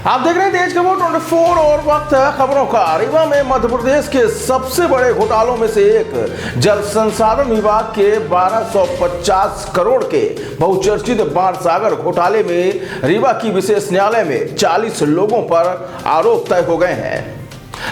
आप देख रहे हैं देश खबर 24 और वक्त है खबरों का। रीवा में मध्य प्रदेश के सबसे बड़े घोटालों में से एक जल संसाधन विभाग के 1250 करोड़ के बहुचर्चित बाणसागर घोटाले में रीवा की विशेष न्यायालय में 40 लोगों पर आरोप तय हो गए हैं।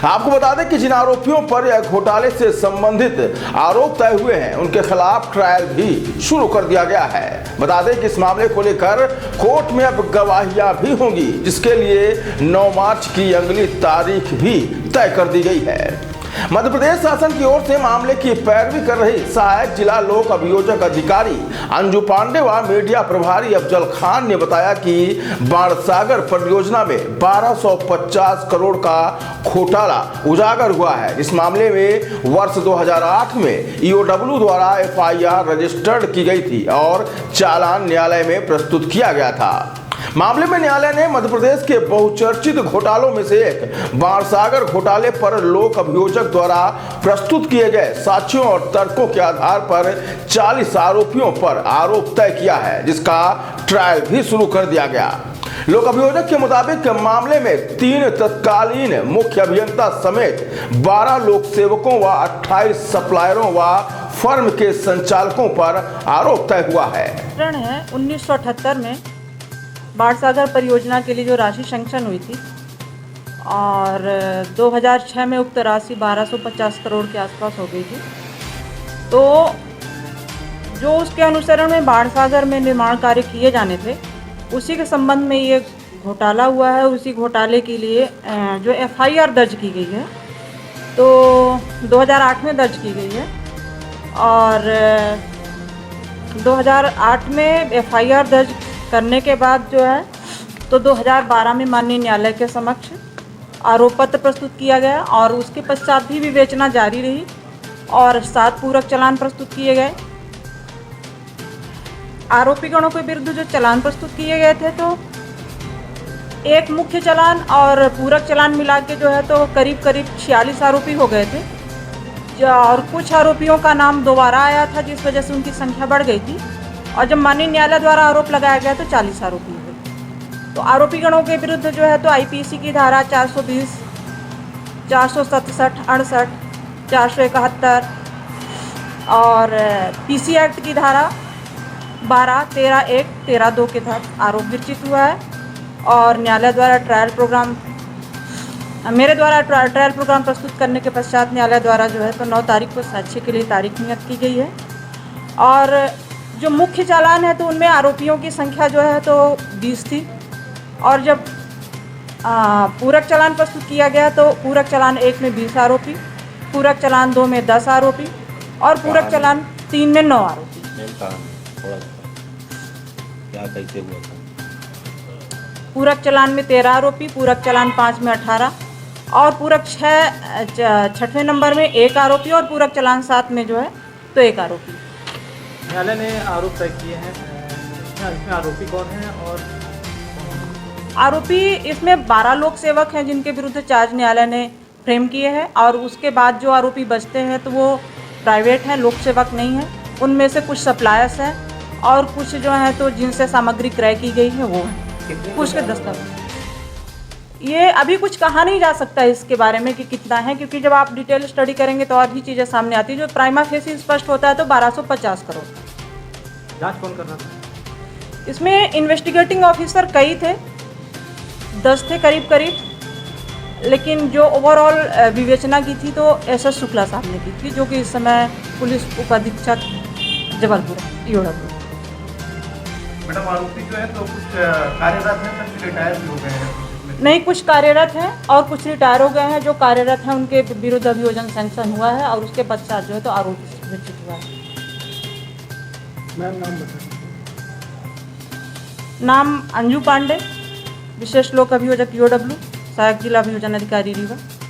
आपको बता दें कि जिन आरोपियों पर यह घोटाले से संबंधित आरोप तय हुए हैं उनके खिलाफ ट्रायल भी शुरू कर दिया गया है। बता दें कि इस मामले को लेकर कोर्ट में अब गवाहियां भी होंगी, जिसके लिए 9 मार्च की अगली तारीख भी तय कर दी गई है। मध्य प्रदेश शासन की ओर से मामले की पैरवी कर रही सहायक जिला लोक अभियोजक अधिकारी अंजू पांडे व मीडिया प्रभारी अफजल खान ने बताया कि बाणसागर परियोजना में 1250 करोड़ का घोटाला उजागर हुआ है। इस मामले में वर्ष 2008 में ईओडब्ल्यू द्वारा एफआईआर रजिस्टर्ड की गई थी और चालान न्यायालय में प्रस्तुत किया गया था। मामले में न्यायालय ने मध्य प्रदेश के बहुचर्चित घोटालों में से एक बाणसागर घोटाले पर लोक अभियोजक द्वारा प्रस्तुत किए गए साक्ष्यों और तर्कों के आधार पर 40 आरोपियों पर आरोप तय किया है, जिसका ट्रायल भी शुरू कर दिया गया। लोक अभियोजक के मुताबिक मामले में 3 तत्कालीन मुख्य अभियंता समेत 12 लोक सेवकों व 28 सप्लायरों व फर्म के संचालकों पर आरोप तय हुआ है। 1978 में बाणसागर परियोजना के लिए जो राशि सैंक्शन हुई थी और 2006 में उक्त राशि 1250 करोड़ के आसपास हो गई थी, तो जो उसके अनुसरण में बाणसागर में निर्माण कार्य किए जाने थे उसी के संबंध में ये घोटाला हुआ है। उसी घोटाले के लिए जो एफआईआर दर्ज की गई है तो 2008 में दर्ज की गई है और 2008 में एफआईआर दर्ज करने के बाद जो है तो 2012 में माननीय न्यायालय के समक्ष आरोप पत्र प्रस्तुत किया गया और उसके पश्चात भी विवेचना जारी रही और 7 पूरक चालान प्रस्तुत किए गए। आरोपीगणों के विरुद्ध जो चालान प्रस्तुत किए गए थे तो एक मुख्य चालान और पूरक चालान मिला के जो है तो करीब 46 आरोपी हो गए थे और कुछ आरोपियों का नाम दोबारा आया था, जिस वजह से उनकी संख्या बढ़ गई थी और जब माननीय न्यायालय द्वारा आरोप लगाया गया तो 40 आरोपी हुए। तो आरोपीगणों के विरुद्ध जो है तो आईपीसी की धारा 420, 467, 68, 471 और पीसी एक्ट की धारा 12, 13, 1, 13, 2 के तहत आरोप विरचित हुआ है और न्यायालय द्वारा मेरे द्वारा ट्रायल प्रोग्राम प्रस्तुत करने के पश्चात न्यायालय द्वारा जो है तो 9 तारीख को साक्ष्य के लिए तारीख नियत की गई है। और जो मुख्य चालान है तो उनमें आरोपियों की संख्या जो है तो 20 थी और जब पूरक चालान प्रस्तुत किया गया तो पूरक चालान 1 में 20 आरोपी, पूरक चालान 2 में 10 आरोपी और पूरक चालान 3 में 9 आरोपी। क्या कैसे हुआ था? पूरक चालान में 13 आरोपी, पूरक चालान 5 में 18 और पूरक 6वें नंबर में 1 आरोपी और पूरक चालान 7 में जो है तो 1 आरोपी। न्यायालय ने आरोप तय किए हैं, इसमें आरोपी कौन हैं? और आरोपी इसमें 12 लोक सेवक हैं जिनके विरुद्ध चार्ज न्यायालय ने फ्रेम किए हैं और उसके बाद जो आरोपी बचते हैं तो वो प्राइवेट हैं, लोक सेवक नहीं हैं। उनमें से कुछ सप्लायर्स हैं और कुछ जो हैं तो जिनसे सामग्री क्रय की गई है वो हैं, कुछ के दस्तावेज। ये अभी कुछ कहा नहीं जा सकता इसके बारे में कि कितना है, क्योंकि जब आप डिटेल स्टडी करेंगे तो और भी चीज़ें सामने आती है। जो प्राइमा फेसी स्पष्ट होता है तो 1250 करोड़। जांच कौन कर रहा था? इसमें इन्वेस्टिगेटिंग ऑफिसर कई थे, 10 थे करीब, लेकिन जो ओवरऑल विवेचना की थी तो एसएस शुक्ला साहब ने की थी, जो कि इस समय पुलिस उपाधीक्षक जबलपुर ईओडब्ल्यू। मैडम, आरोपी जो है तो कुछ कार्यरत हैं, कुछ रिटायर भी हो गए हैं? नहीं, कुछ कार्यरत हैं और कुछ रिटायर हो गए हैं। जो कार्यरत हैं उनके विरुद्ध अभियोजन सैंक्शन हुआ है और उसके पश्चात जो है तो आरोप विरचित हुआ है। मैम, नाम बताइए। नाम अंजू पांडे, विशेष लोक अभियोजक ईओडब्ल्यू, सहायक जिला अभियोजन अधिकारी रीवा।